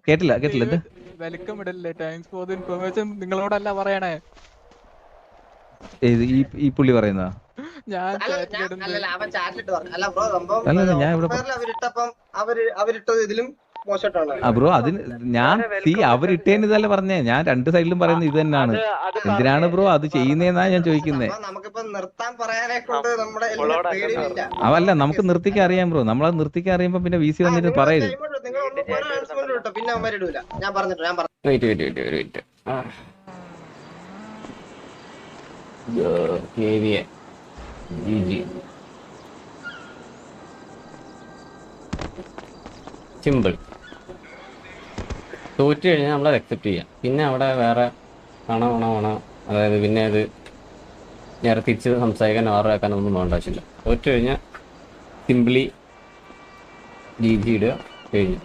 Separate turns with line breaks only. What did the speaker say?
കേട്ടില്ല കേട്ടില്ല.
വെൽക്കം ഇടല്ലേ, താങ്ക്സ് ഫോർ ദ ഇൻഫർമേഷൻ നിങ്ങളോടല്ല പറയണേ.
ഈ പുള്ളി പറയുന്ന
ഞാൻ
ഞാൻ
അവരിട്ടത് ഇതിലും
ബ്രോ അതിന് ഞാൻ അവരിട്ടേന് ഇതല്ല പറഞ്ഞേ, ഞാൻ രണ്ട് സൈഡിലും പറയുന്നത് ഇത് തന്നെയാണ്. എന്തിനാണ് ബ്രോ അത് ചെയ്യുന്നേന്നാ ഞാൻ ചോദിക്കുന്നേ.
നമുക്കിപ്പോ നിർത്താൻ പറയാനെ കൊണ്ട് നമ്മുടെ
അവല്ല, നമുക്ക് നിർത്തിക്കാൻ അറിയാം ബ്രോ. നമ്മളത് നിർത്തിക്കാൻ അറിയുമ്പോ പിന്നെ VC വന്നിട്ട് പറയരുത്.
പിന്നെ അവരിടൂല. ഞാൻ പറഞ്ഞിട്ട്
സിമ്പിൾ. തോറ്റു കഴിഞ്ഞാൽ നമ്മളത് അക്സെപ്റ്റ് ചെയ്യാം. പിന്നെ അവിടെ വേറെ വേണം, അതായത് പിന്നെ അത് നേരെ തിരിച്ച് സംസാരിക്കാൻ ആറാക്കാനൊന്നും വേണ്ട ആവശ്യമില്ല. തോറ്റു കഴിഞ്ഞാൽ സിംപ്ലി GG ഇടുക, കഴിഞ്ഞു.